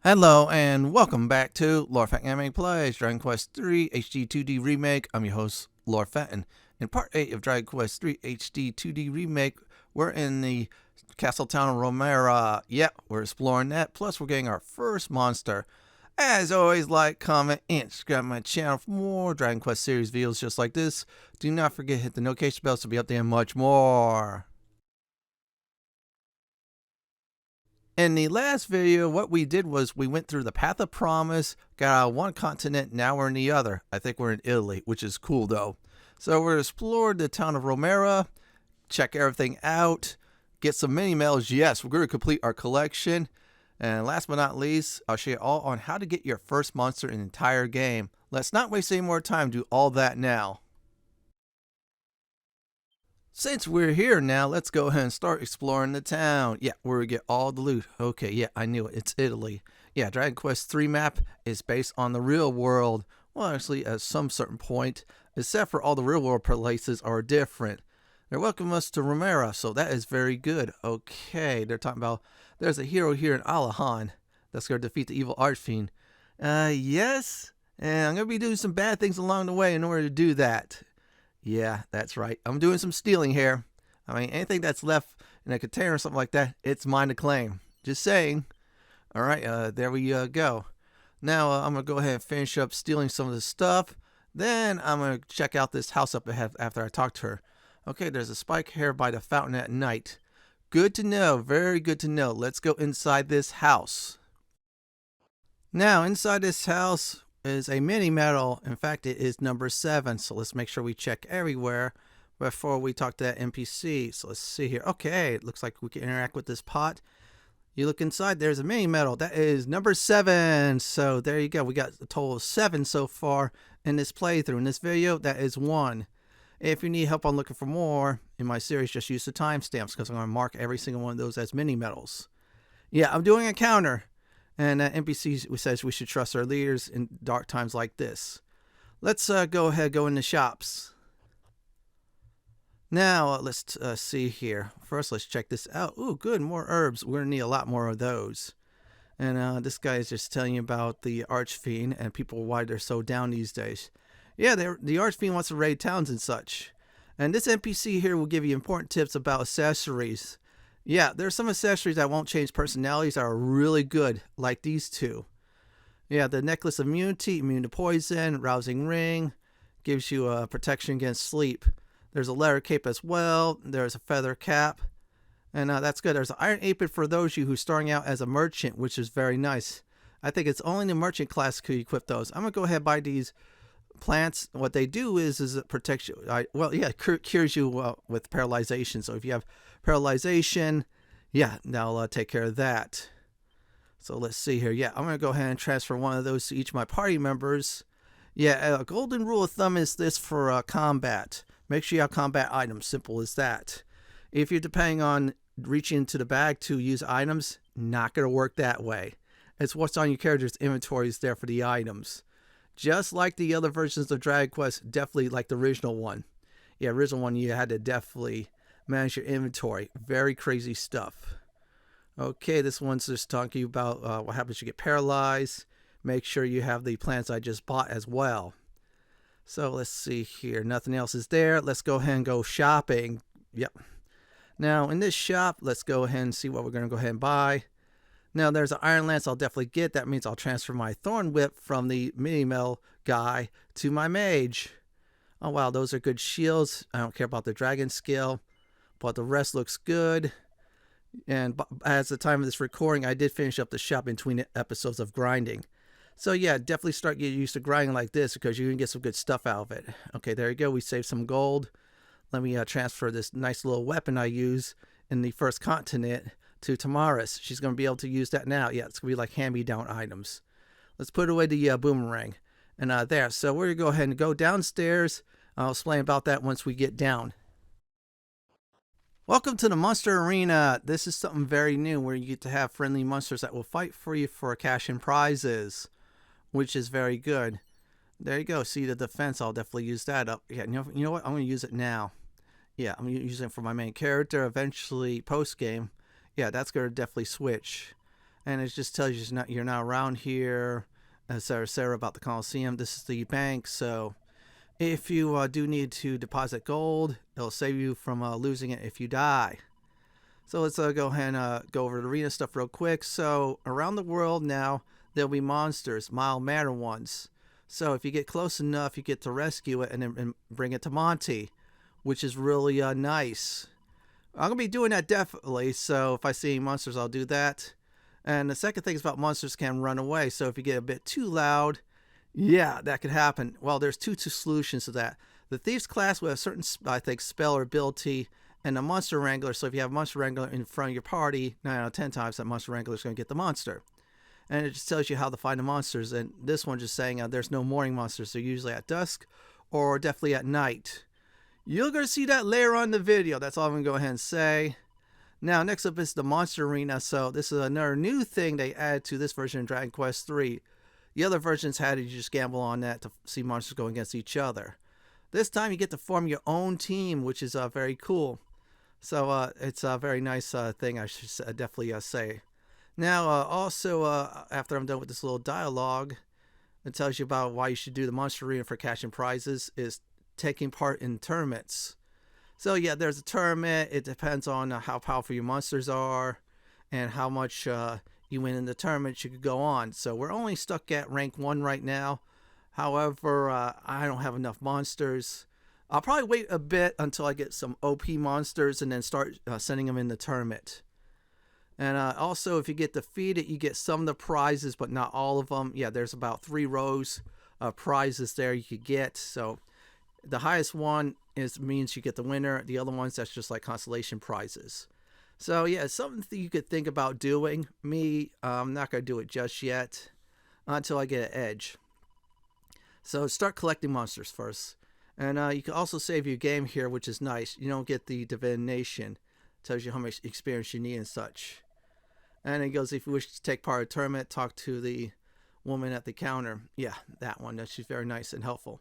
Hello and welcome back to Lord Fenton Anime Plays Dragon Quest III HD 2D Remake. I'm your host, Lord Fenton. In Part 8 of Dragon Quest III HD 2D Remake, we're in the castle town of Romaria. Yep, we're exploring that. Plus, we're getting our first monster. As always, like, comment, and subscribe to my channel for more Dragon Quest series videos just like this. Do not forget to hit the notification bell to be updated and much more. In the last video, what we did was we went through the Path of Promise, got out of one continent, now we're in the other. I think we're in Italy, which is cool though. So we're explored the town of Romaria, check everything out, get some mini medals. Yes, we're going to complete our collection. And last but not least, I'll show you all on how to get your first monster in the entire game. Let's not waste any more time, do all that now. Since we're here now, let's go ahead and start exploring the town. Yeah, where we get all the loot. Okay, yeah, I knew it. It's Italy. Yeah, Dragon Quest III map is based on the real world. Well, actually, at some certain point, except for all the real world places are different. They're welcoming us to Romaria, so that is very good. Okay, they're talking about there's a hero here in Aliahan that's going to defeat the evil archfiend. Yes, and I'm going to be doing some bad things along the way in order to do that. Yeah, that's right. I'm doing some stealing here. I mean, anything that's left in a container or something like that, it's mine to claim. Just saying. All right, there we go. Now I'm going to go ahead and finish up stealing some of the stuff. Then I'm going to check out this house up ahead after I talk to her. Okay, there's a spiked hare by the fountain at night. Good to know. Very good to know. Let's go inside this house. Now, inside this house is a mini medal. In fact, it is number 7. So let's make sure we check everywhere before we talk to that NPC. So let's see here. Okay, it looks like we can interact with this pot. You look inside, there's a mini medal. That is number 7. So there you go. We got a total of 7 so far in this playthrough. In this video, that is 1. If you need help on looking for more in my series, just use the timestamps because I'm going to mark every single one of those as mini medals. Yeah, I'm doing a counter. And NPC says we should trust our leaders in dark times like this. Let's go ahead, go in the shops. Now, let's see here. First, let's check this out. Ooh, good, more herbs. We're going to need a lot more of those. And this guy is just telling you about the Archfiend and people why they're so down these days. Yeah, the Archfiend wants to raid towns and such. And this NPC here will give you important tips about accessories. Yeah, there's some accessories that won't change personalities that are really good, like these two. Yeah, the necklace of immunity, immune to poison, rousing ring, gives you protection against sleep. There's a leather cape as well. There's a feather cap, and that's good. There's an iron apron for those of you who are starting out as a merchant, which is very nice. I think it's only the merchant class who equip those. I'm gonna go ahead and buy these plants. What they do is it protects you. Cures you with paralyzation. So if you have paralyzation, yeah, that'll take care of that. So let's see here. Yeah, I'm gonna go ahead and transfer one of those to each of my party members. Yeah, a golden rule of thumb is this for combat. Make sure you have combat items. Simple as that. If you're depending on reaching into the bag to use items, not gonna work that way. It's what's on your character's inventory is there for the items. Just like the other versions of Dragon Quest, definitely like the original one. Yeah, original one, you had to definitely manage your inventory. Very crazy stuff. Okay, this one's just talking about what happens if you get paralyzed. Make sure you have the plants I just bought as well. So let's see here. Nothing else is there. Let's go ahead and go shopping. Yep. Now, in this shop, let's go ahead and see what we're going to go ahead and buy. Now, there's an iron lance I'll definitely get. That means I'll transfer my thorn whip from the mini medal guy to my mage. Oh, wow, those are good shields. I don't care about the dragon skill, but the rest looks good. And as the time of this recording, I did finish up the shop between episodes of grinding. So, yeah, definitely start getting used to grinding like this because you can get some good stuff out of it. Okay, there you go. We saved some gold. Let me transfer this nice little weapon I use in the first continent to Tamaris. She's going to be able to use that now. Yeah, it's going to be like hand-me-down items. Let's put away the boomerang. And there. So we're going to go ahead and go downstairs. I'll explain about that once we get down. Welcome to the Monster Arena. This is something very new where you get to have friendly monsters that will fight for you for cash and prizes, which is very good. There you go. See the defense. I'll definitely use that up. Yeah, you know what? I'm going to use it now. Yeah, I'm using it for my main character. Eventually, post-game. Yeah, that's going to definitely switch. and it just tells you you're not around here. Sarah about the Coliseum. This is the bank, so if you do need to deposit gold, it'll save you from losing it if you die. So let's go ahead and go over the arena stuff real quick. So around the world now, there'll be monsters, mild-mannered ones. So if you get close enough, you get to rescue it and bring it to Monty, which is really nice. I'm going to be doing that definitely, so if I see any monsters, I'll do that. And the second thing is about monsters can run away, so if you get a bit too loud, yeah, that could happen. Well, there's two solutions to that. The Thieves class will have certain, I think, spell or ability, and a Monster Wrangler. So if you have a Monster Wrangler in front of your party, 9 out of 10 times that Monster Wrangler is going to get the monster. And it just tells you how to find the monsters. And this one just saying there's no morning monsters. They're usually at dusk or definitely at night. You're going to see that later on in the video. That's all I'm going to go ahead and say. Now, next up is the Monster Arena. So this is another new thing they added to this version of Dragon Quest III. The other versions had you just gamble on that to see monsters go against each other. This time you get to form your own team, which is very cool. So it's a very nice thing, I should definitely say. Now, also, after I'm done with this little dialogue, it tells you about why you should do the Monster Arena for cashing prizes, is taking part in tournaments. So yeah, there's a tournament. It depends on how powerful your monsters are and how much you win in the tournament. You could go on. So we're only stuck at rank 1 right now. However, I don't have enough monsters. I'll probably wait a bit until I get some OP monsters and then start sending them in the tournament. And also, if you get defeated, you get some of the prizes, but not all of them. Yeah, there's about 3 rows of prizes there you could get. So the highest one means you get the winner. The other ones, that's just like consolation prizes. So yeah, it's something that you could think about doing. Me, I'm not going to do it just yet until I get an edge. So start collecting monsters first. And you can also save your game here, which is nice. You don't get the divination. It tells you how much experience you need and such. And it goes, if you wish to take part in a tournament, talk to the woman at the counter. Yeah, that one. She's very nice and helpful.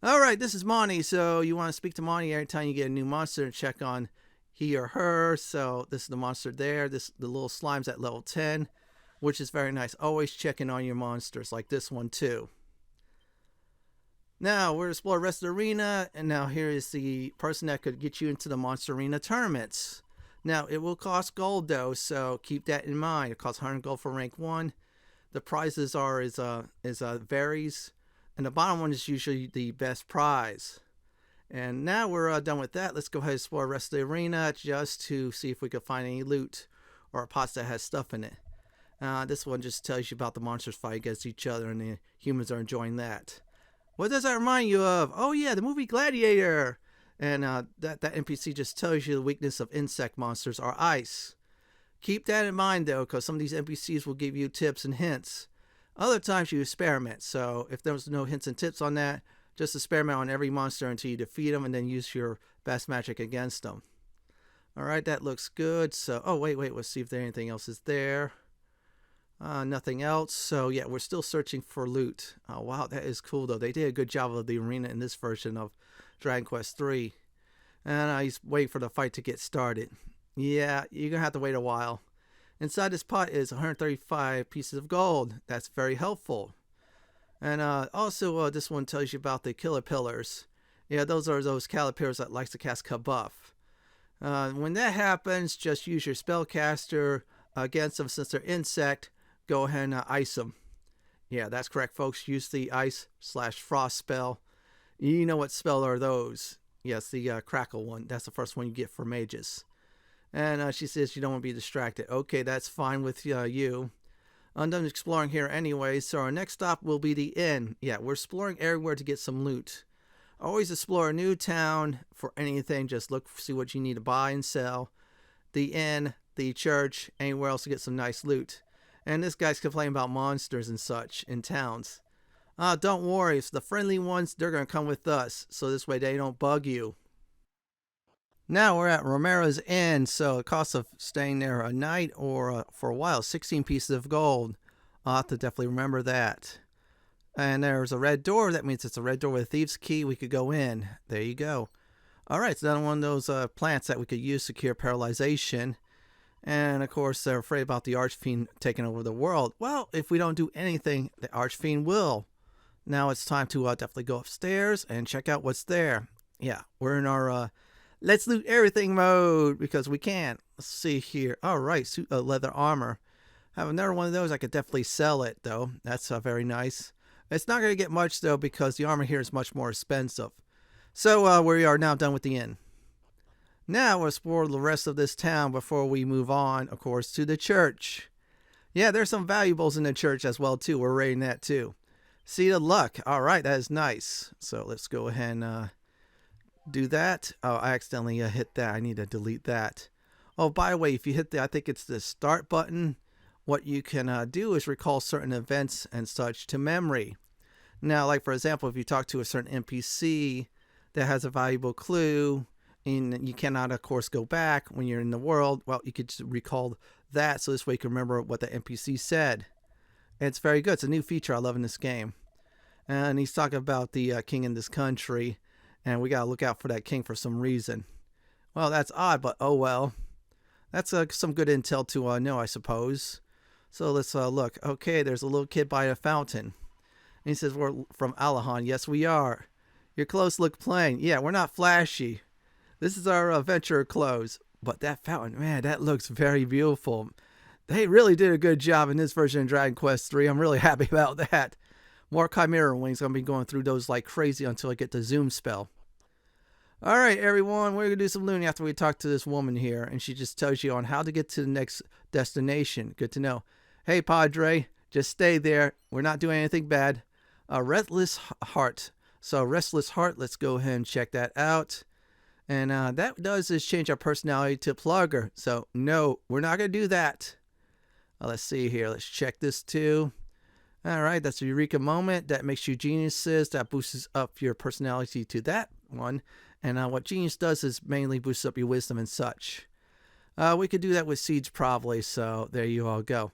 Alright, this is Monty. So you want to speak to Monty every time you get a new monster and check on he or her. So this is the monster there. The little slime's at level 10, which is very nice. Always checking on your monsters, like this one too. Now, we're exploring the rest of the arena, and now here is the person that could get you into the Monster Arena tournaments. Now, it will cost gold, though, so keep that in mind. It costs 100 gold for rank 1. The prizes varies, and the bottom one is usually the best prize. And now we're done with that. Let's go ahead and explore the rest of the arena just to see if we can find any loot or a pot that has stuff in it. This one just tells you about the monsters fight against each other, and the humans are enjoying that. What does that remind you of? Oh yeah, the movie Gladiator. And that NPC just tells you the weakness of insect monsters are ice. Keep that in mind though, because some of these NPCs will give you tips and hints. Other times you experiment, so if there's no hints and tips on that, just experiment on every monster until you defeat them and then use your best magic against them. Alright, that looks good. So, oh wait, let's see if there anything else is there. Nothing else. So yeah, we're still searching for loot. Oh wow, that is cool though. They did a good job of the arena in this version of Dragon Quest III. And he's waiting for the fight to get started. Yeah, you're gonna have to wait a while. Inside this pot is 135 pieces of gold. That's very helpful. And also this one tells you about the killer pillars. Yeah, those are those caterpillars that likes to cast Kabuff. When that happens, just use your spellcaster against them. Since they're insect, go ahead and ice them. Yeah, that's correct, folks. Use the ice/frost spell. You know what spell are those? Yes, the crackle one. That's the first one you get for mages. And she says you don't want to be distracted. Okay, that's fine with you. I'm done exploring here anyway, so our next stop will be the inn. Yeah, we're exploring everywhere to get some loot. Always explore a new town for anything. Just look, see what you need to buy and sell. The inn, the church, anywhere else to get some nice loot. And this guy's complaining about monsters and such in towns. Don't worry, it's the friendly ones, they're going to come with us, so this way they don't bug you. Now we're at Romaria Inn, so the cost of staying there a night or for a while, 16 pieces of gold. I'll have to definitely remember that. And there's a red door, that means it's a red door with a thieves key, we could go in. There you go. Alright, so another one of those plants that we could use to cure paralyzation. And of course, they're afraid about the Archfiend taking over the world. Well, if we don't do anything, the Archfiend will. Now it's time to definitely go upstairs and check out what's there. Yeah, we're in our let's loot everything mode because we can. Let's see here. All right, suit of leather armor. Have another one of those. I could definitely sell it though. That's very nice. It's not going to get much though because the armor here is much more expensive. So we are now done with the inn. Now we'll explore the rest of this town before we move on, of course, to the church. Yeah, there's some valuables in the church as well too. We're raiding that too. Seat of luck. All right, that is nice. So let's go ahead and do that. Oh, I accidentally hit that. I need to delete that. Oh, by the way, if you hit the, I think it's the start button, what you can do is recall certain events and such to memory. Now, like for example, if you talk to a certain NPC that has a valuable clue, and you cannot, of course, go back when you're in the world, well, you could just recall that, so this way you can remember what the NPC said. And it's very good. It's a new feature I love in this game. And he's talking about the king in this country, and we gotta look out for that king for some reason. Well, that's odd, but oh well. That's some good intel to know, I suppose. So let's look. Okay, there's a little kid by a fountain. And he says, we're from Aliahan. Yes, we are. Your clothes look plain. Yeah, we're not flashy. This is our adventure clothes. But that fountain, man, that looks very beautiful. They really did a good job in this version of Dragon Quest III. I'm really happy about that. More Chimera Wings. I'm going to be going through those like crazy until I get the zoom spell. Alright, everyone. We're going to do some looting after we talk to this woman here. And she just tells you on how to get to the next destination. Good to know. Hey, Padre. Just stay there. We're not doing anything bad. A Restless Heart. So, Restless Heart. Let's go ahead and check that out. And that does is change our personality to Plugger. So, no, we're not going to do that. Let's see here. Let's check this too. Alright, that's a Eureka Moment. That makes you geniuses. That boosts up your personality to that one. And what Genius does is mainly boosts up your wisdom and such. We could do that with Siege probably. So, there you all go.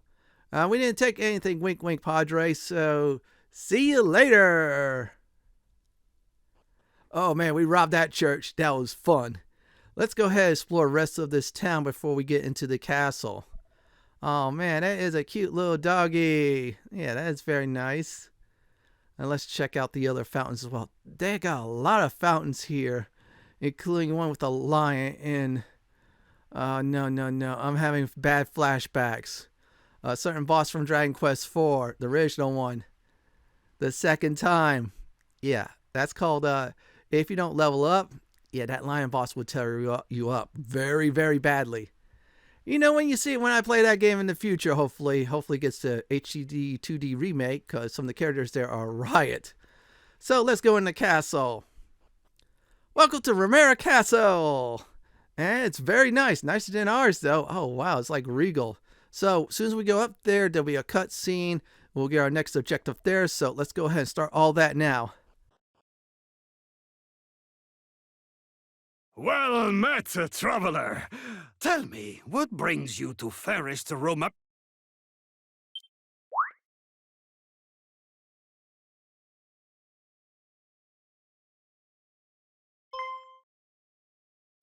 We didn't take anything, wink, wink, Padre. So, see you later. Oh, man, we robbed that church. That was fun. Let's go ahead and explore the rest of this town before we get into the castle. Oh, man, that is a cute little doggy. Yeah, that is very nice. And let's check out the other fountains as well. They got a lot of fountains here, including one with a lion in. No. I'm having bad flashbacks. A certain boss from Dragon Quest IV, the original one. The second time. Yeah, that's called, if you don't level up, yeah, that lion boss will tear you up very, very badly. You know, when you see it, when I play that game in the future, hopefully it gets to HD 2D remake, because some of the characters there are riot. So let's go in the castle. Welcome to Romaria Castle. And it's very nice. Nicer than ours, though. Oh, wow, it's like regal. So, as soon as we go up there, there'll be a cutscene. We'll get our next objective there. So, let's go ahead and start all that now. Well met, traveler. Tell me, what brings you to fairest Roma?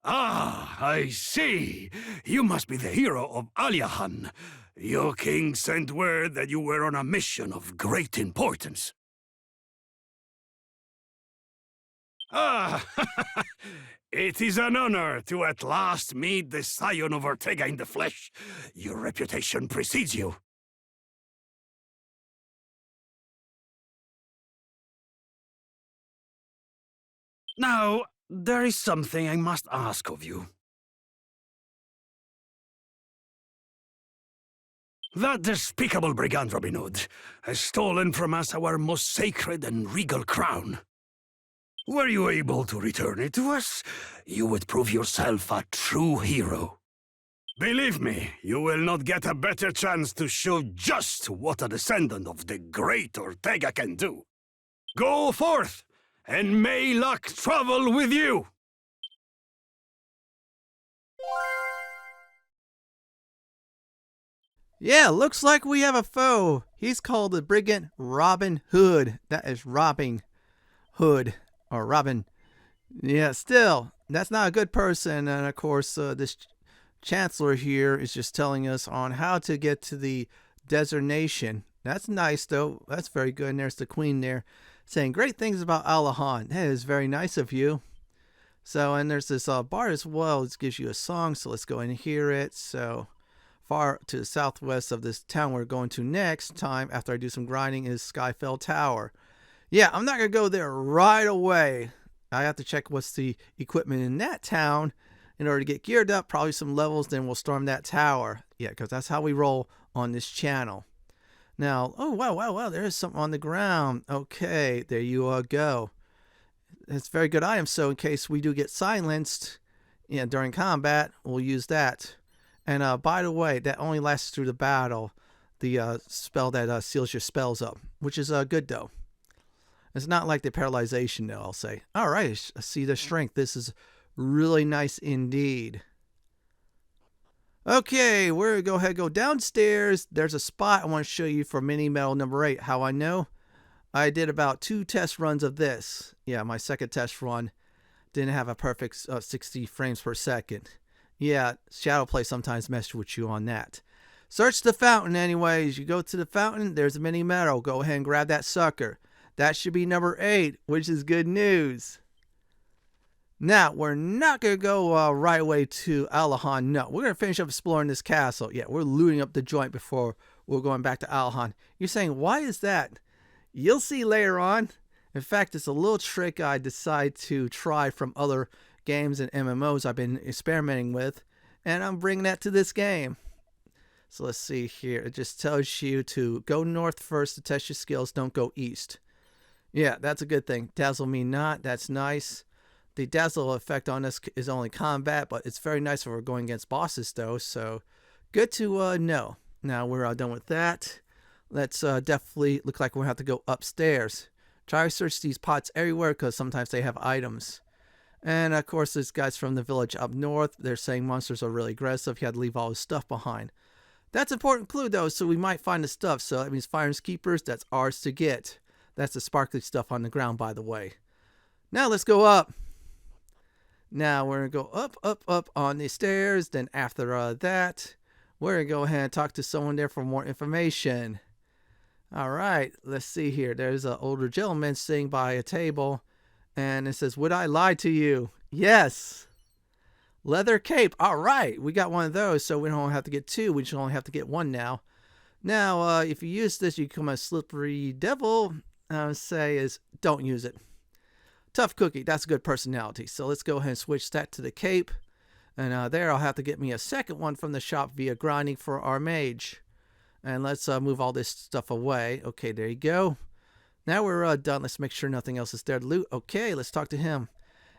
Ah, I see. You must be the hero of Aliahan. Your king sent word that you were on a mission of great importance. Ah, it is an honor to at last meet the scion of Ortega in the flesh. Your reputation precedes you. Now, there is something I must ask of you. That despicable brigand Robin Hood has stolen from us our most sacred and regal crown. Were you able to return it to us, you would prove yourself a true hero. Believe me, you will not get a better chance to show just what a descendant of the great Ortega can do. Go forth, and may luck travel with you! Yeah, looks like we have a foe. He's called the Brigand Robin Hood. That is Robin Hood. Or Robin. Yeah, still, that's not a good person. And of course, this Chancellor here is just telling us on how to get to the desert nation. That's nice, though. That's very good. And there's the queen there saying great things about Aliahan. That is very nice of you. So, and there's this bar as well. It gives you a song, so let's go and hear it. So, far to the southwest of this town we're going to next time, after I do some grinding, is Skyfell Tower. Yeah, I'm not going to go there right away. I have to check what's the equipment in that town in order to get geared up, probably some levels, then we'll storm that tower. Yeah, because that's how we roll on this channel. Now, oh, wow, there's something on the ground. Okay, there you go. It's very good item, so in case we do get silenced during combat, we'll use that. And by the way, that only lasts through the battle, the spell that seals your spells up, which is good, though. It's not like the paralyzation, though, I'll say. All right, I see the strength. This is really nice indeed. Okay, we're going to go ahead and go downstairs. There's a spot I want to show you for mini medal number 8. How I know? I did about 2 test runs of this. Yeah, my second test run didn't have a perfect 60 frames per second. Yeah, shadow play sometimes messes with you on that. Search the fountain anyways. You go to the fountain, there's a mini medal. Go ahead and grab that sucker. That should be number 8, which is good news. Now, we're not going to go right away to Aliahan. No, we're going to finish up exploring this castle. Yeah, we're looting up the joint before we're going back to Aliahan. You're saying, why is that? You'll see later on. In fact, it's a little trick I decide to try from other games and MMOs I've been experimenting with, and I'm bringing that to this game. So let's see here. It just tells you to go north first to test your skills. Don't go east. Yeah, that's a good thing. Dazzle me not. That's nice. The dazzle effect on us is only combat, but it's very nice when we're going against bosses, though. So good to know. Now we're done with that. Let's definitely look like we'll have to go upstairs. Try to search these pots everywhere because sometimes they have items. And of course, these guys from the village up north, they're saying monsters are really aggressive. He had to leave all his stuff behind. That's an important clue, though, so we might find the stuff. So that means Fire's Keepers, that's ours to get. That's the sparkly stuff on the ground, by the way. Now let's go up. Now we're going to go up on the stairs. Then after that, we're going to go ahead and talk to someone there for more information. All right, let's see here. There's an older gentleman sitting by a table. And it says, would I lie to you? Yes. Leather cape. All right, we got one of those, so we don't have to get 2. We just only have to get 1 now. Now, if you use this, you become a slippery devil. I would say is don't use it. Tough cookie. That's a good personality. So let's go ahead and switch that to the cape. And there I'll have to get me a second one from the shop via grinding for our mage. And let's move all this stuff away. Okay, there you go. Now we're done. Let's make sure nothing else is there to loot. Okay, let's talk to him.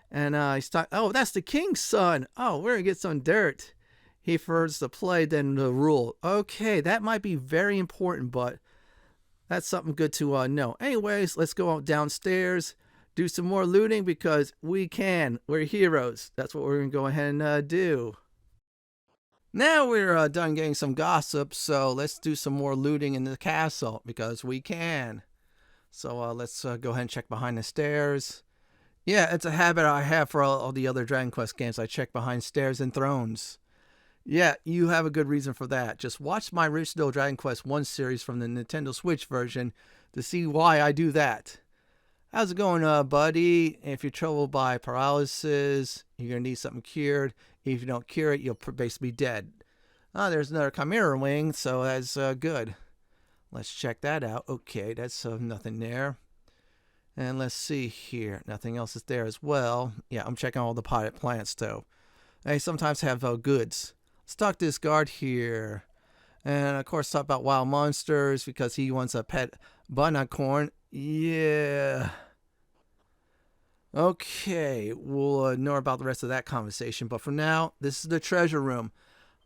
And he's talking. Oh, that's the king's son. Oh, we're going to get some dirt. He prefers to play than to rule. Okay, that might be very important, but that's something good to know. Anyways, let's go downstairs, do some more looting because we can. We're heroes. That's what we're going to go ahead and do. Now we're done getting some gossip, so let's do some more looting in the castle because we can. So let's go ahead and check behind the stairs. Yeah, it's a habit I have for all the other Dragon Quest games. I check behind stairs and thrones. Yeah, you have a good reason for that. Just watch my original Dragon Quest 1 series from the Nintendo Switch version to see why I do that. How's it going, buddy? If you're troubled by paralysis, you're going to need something cured. If you don't cure it, you'll basically be dead. There's another Chimera Wing, so that's good. Let's check that out. Okay, that's nothing there. And let's see here. Nothing else is there as well. Yeah, I'm checking all the potted plants, though. They sometimes have goods. Let's talk to this guard here. And, of course, talk about wild monsters because he wants a pet bunicorn. Yeah. Okay, we'll ignore about the rest of that conversation. But for now, this is the treasure room.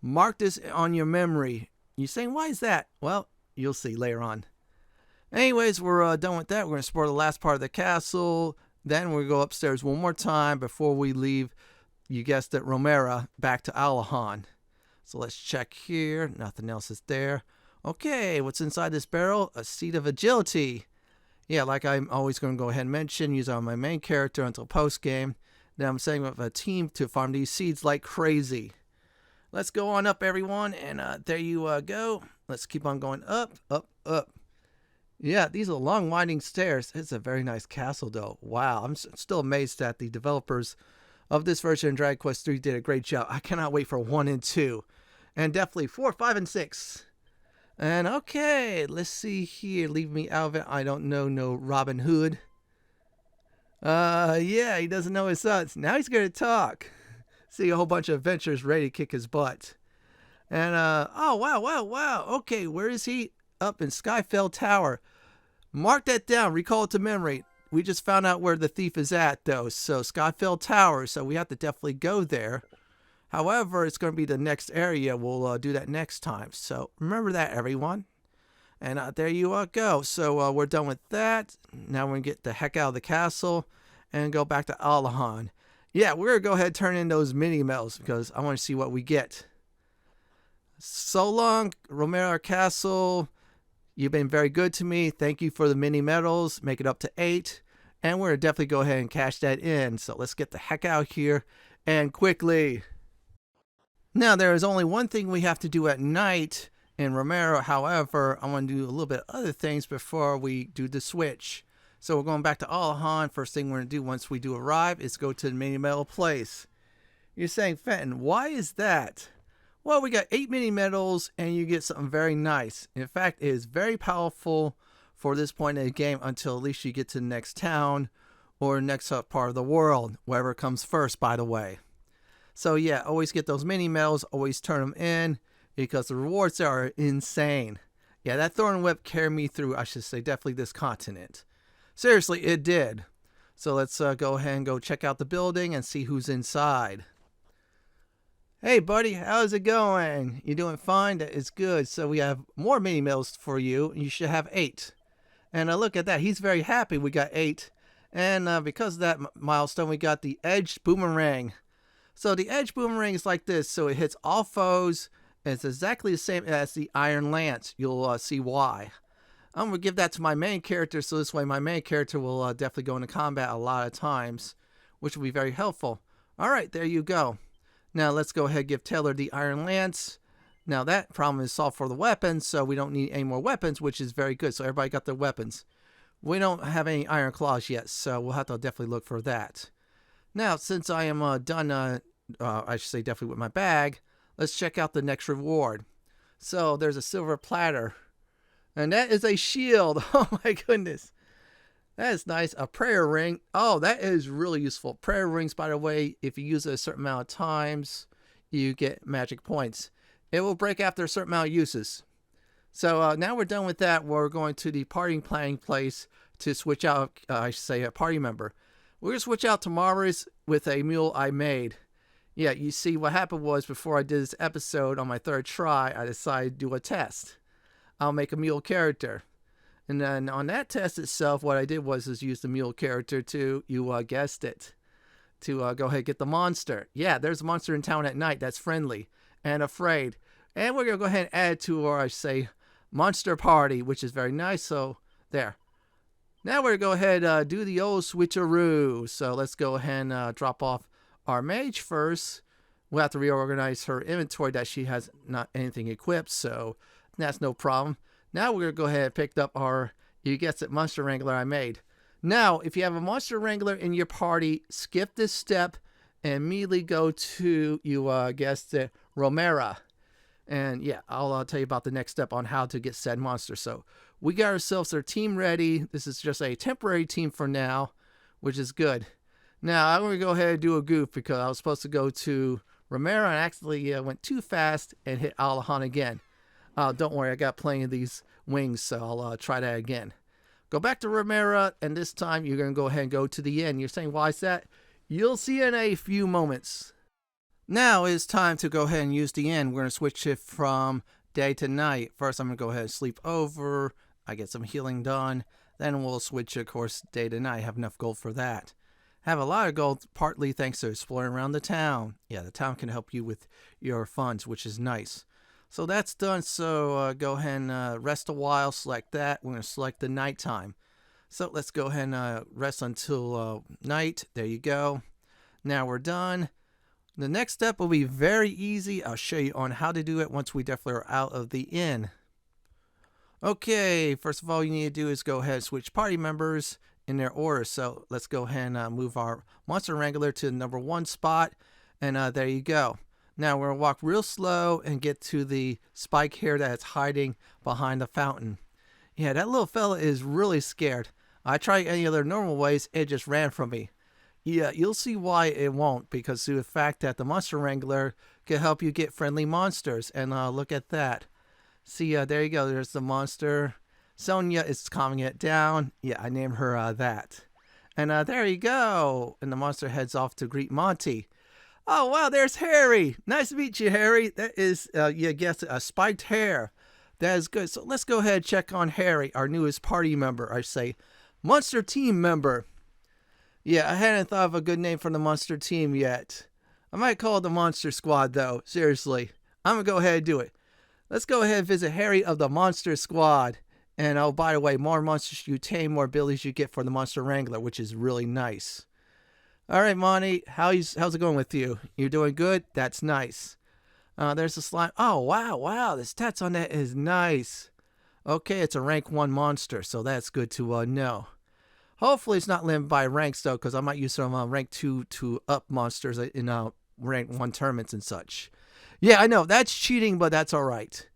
Mark this on your memory. You're saying, why is that? Well, you'll see later on. Anyways, we're done with that. We're going to explore the last part of the castle. Then we'll go upstairs one more time before we leave, you guessed it, Romaria, back to Aliahan. So let's check here. Nothing else is there. Okay, what's inside this barrel? A seed of agility. Yeah, like I'm always going to go ahead and mention, use it on my main character until post-game. Then I'm setting up a team to farm these seeds like crazy. Let's go on up, everyone, and there you go. Let's keep on going up, up, up. Yeah, these are long winding stairs. It's a very nice castle, though. Wow, I'm still amazed that the developers of this version of Dragon Quest III did a great job. I cannot wait for 1 and 2. And definitely 4, 5, and 6. And okay, let's see here. Leave me out of it. I don't know no Robin Hood. Yeah, he doesn't know his sons. Now he's going to talk. See a whole bunch of adventurers ready to kick his butt. And, oh, wow. Okay, where is he? Up in Skyfell Tower. Mark that down. Recall it to memory. We just found out where the thief is at, though. So, Skyfell Tower. So, we have to definitely go there. However, it's going to be the next area. We'll do that next time. So, remember that, everyone. And there you go. So, we're done with that. Now, we're going to get the heck out of the castle and go back to Aliahan. Yeah, we're going to go ahead and turn in those mini medals because I want to see what we get. So long, Romaria Castle. You've been very good to me. Thank you for the mini medals. Make it up to 8. And we're going to definitely go ahead and cash that in. So let's get the heck out here and quickly. Now, there is only one thing we have to do at night in Romaria. However, I want to do a little bit of other things before we do the switch. So we're going back to Aliahan. First thing we're going to do once we do arrive is go to the mini medal place. You're saying, Fenton, why is that? Well, we got 8 mini medals and you get something very nice. In fact, it is very powerful for this point in the game until at least you get to the next town or next part of the world, wherever comes first, by the way. So yeah, always get those mini medals, always turn them in because the rewards are insane. Yeah, that Thorn Whip carried me through, I should say, definitely this continent. Seriously, it did. So let's go ahead and go check out the building and see who's inside. Hey, buddy, how's it going? You doing fine? That is good. So we have more mini medals for you. You should have 8. And look at that. He's very happy we got 8. And because of that milestone, we got the Edged Boomerang. So the Edged Boomerang is like this. So it hits all foes. And it's exactly the same as the Iron Lance. You'll see why. I'm going to give that to my main character. So this way my main character will definitely go into combat a lot of times, which will be very helpful. All right, there you go. Now let's go ahead and give Taylor the Iron Lance. Now that problem is solved for the weapons, so we don't need any more weapons, which is very good. So everybody got their weapons. We don't have any Iron Claws yet, so we'll have to definitely look for that. Now, since I am done, I should say definitely with my bag, let's check out the next reward. So there's a silver platter, and that is a shield. Oh my goodness. That is nice. A prayer ring. Oh, that is really useful. Prayer rings, by the way, if you use it a certain amount of times, you get magic points. It will break after a certain amount of uses. So now we're done with that. We're going to the party planning place to switch out, I should say, a party member. We're going to switch out to Mars with a mule I made. Yeah, you see, what happened was before I did this episode on my 3rd try, I decided to do a test. I'll make a mule character. And then on that test itself, what I did was use the mule character to, you guessed it, to go ahead and get the monster. Yeah, there's a monster in town at night that's friendly and afraid. And we're going to go ahead and add to our, I say, monster party, which is very nice. So, there. Now we're going to go ahead and do the old switcheroo. So, let's go ahead and drop off our mage first. We'll have to reorganize her inventory that she has not anything equipped, so that's no problem. Now we're going to go ahead and pick up our, you guessed it, Monster Wrangler I made. Now, if you have a Monster Wrangler in your party, skip this step and immediately go to, you guessed it, Romaria. And yeah, I'll tell you about the next step on how to get said monster. So we got ourselves our team ready. This is just a temporary team for now, which is good. Now, I'm going to go ahead and do a goof because I was supposed to go to Romaria and actually went too fast and hit Aliahan again. Don't worry, I got plenty of these wings, so I'll try that again. Go back to Romaria, and this time you're going to go ahead and go to the inn. You're saying, why is that? You'll see in a few moments. Now it's time to go ahead and use the inn. We're going to switch it from day to night. First, I'm going to go ahead and sleep over. I get some healing done. Then we'll switch, of course, day to night. Have enough gold for that. Have a lot of gold, partly thanks to exploring around the town. Yeah, the town can help you with your funds, which is nice. So that's done. So go ahead and rest a while. Select that. We're going to select the nighttime. So let's go ahead and rest until night. There you go. Now we're done. The next step will be very easy. I'll show you on how to do it once we definitely are out of the inn. Okay, first of all you need to do is go ahead and switch party members in their order. So let's go ahead and move our Monster Wrangler to the number 1 spot. And there you go. Now we're going to walk real slow and get to the Spiked Hare that's hiding behind the fountain. Yeah, that little fella is really scared. I tried any other normal ways, it just ran from me. Yeah, you'll see why it won't, because of the fact that the Monster Wrangler can help you get friendly monsters. And look at that. See, there you go. There's the monster. Sonia is calming it down. Yeah, I named her that. And there you go. And the monster heads off to greet Monty. Oh, wow, there's Harry. Nice to meet you, Harry. That is, you guessed it, a spiked hare. That is good. So let's go ahead and check on Harry, our newest party member. I say, monster team member. Yeah, I hadn't thought of a good name for the monster team yet. I might call it the Monster Squad, though. Seriously. I'm going to go ahead and do it. Let's go ahead and visit Harry of the Monster Squad. And oh, by the way, more monsters you tame, more abilities you get for the Monster Wrangler, which is really nice. All right, Monty, how's it going with you? You doing good? That's nice. There's the slime. Oh, wow, the stats on that is nice. Okay, it's a rank 1 monster, so that's good to know. Hopefully it's not limited by ranks, though, because I might use some rank 2 to up monsters in rank 1 tournaments and such. Yeah, I know, that's cheating, but that's all right.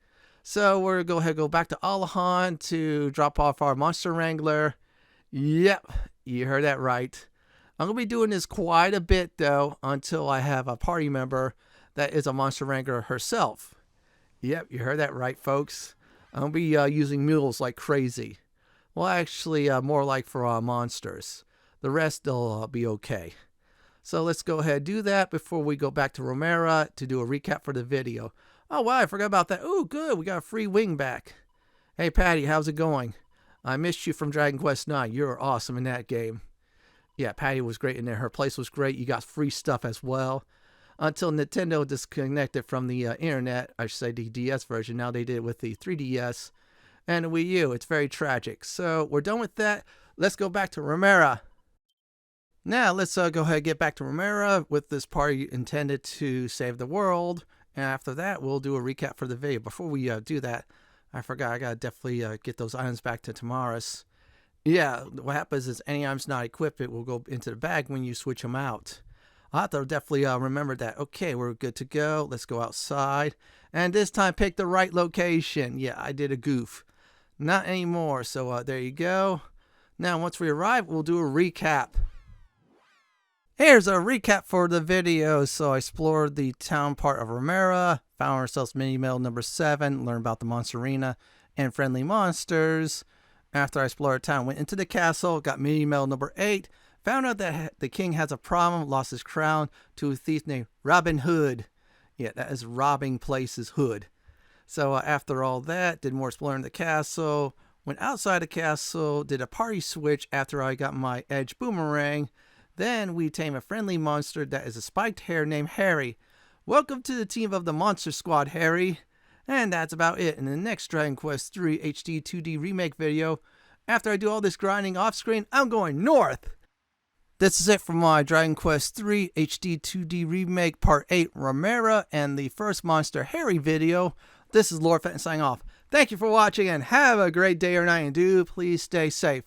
So we're going to go ahead and go back to Aliahan to drop off our Monster Wrangler. Yep, you heard that right. I'm going to be doing this quite a bit, though, until I have a party member that is a Monster Wrangler herself. Yep, you heard that right, folks. I'm going to be using mules like crazy. Well, actually, more like for monsters. The rest, they'll be okay. So let's go ahead and do that before we go back to Romaria to do a recap for the video. Oh, wow, I forgot about that. Oh, good, we got a free wing back. Hey, Patty, how's it going? I missed you from Dragon Quest IX. You're awesome in that game. Yeah, Patty was great in there. Her place was great. You got free stuff as well. Until Nintendo disconnected from the internet, I should say the DS version. Now they did it with the 3DS and the Wii U. It's very tragic. So we're done with that. Let's go back to Romaria. Now let's go ahead and get back to Romaria with this party intended to save the world. And after that, we'll do a recap for the video. Before we do that, I forgot. I got to definitely get those items back to Tamaris. Yeah, what happens is any item's not equipped, it will go into the bag when you switch them out. I'll have to definitely remember that. Okay, we're good to go. Let's go outside. And this time, pick the right location. Yeah, I did a goof. Not anymore. So there you go. Now, once we arrive, we'll do a recap. Here's a recap for the video. So I explored the town part of Romaria, found ourselves mini medal number 7, learned about the Monster Arena and friendly monsters. After I explored town, went into the castle, got mini medal number 8, found out that the king has a problem, lost his crown to a thief named Robin Hood. Yeah, that is robbing places hood. So after all that, did more exploring the castle, went outside the castle, did a party switch after I got my edge boomerang. Then we tame a friendly monster that is a spiked hare named Harry. Welcome to the team of the Monster Squad, Harry. And that's about it. In the next Dragon Quest III HD 2D remake video, after I do all this grinding off screen, I'm going north. This is it for my Dragon Quest III HD 2D remake part 8 Romaria and the first Monster Harry video. This is Lord Fenton signing off. Thank you for watching and have a great day or night, and do please stay safe.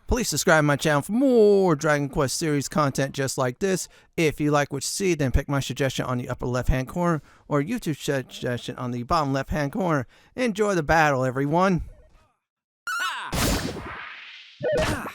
Please subscribe to my channel for more Dragon Quest series content just like this. If you like what you see, then pick my suggestion on the upper left hand corner or YouTube suggestion on the bottom left hand corner. Enjoy the battle, everyone. Ah!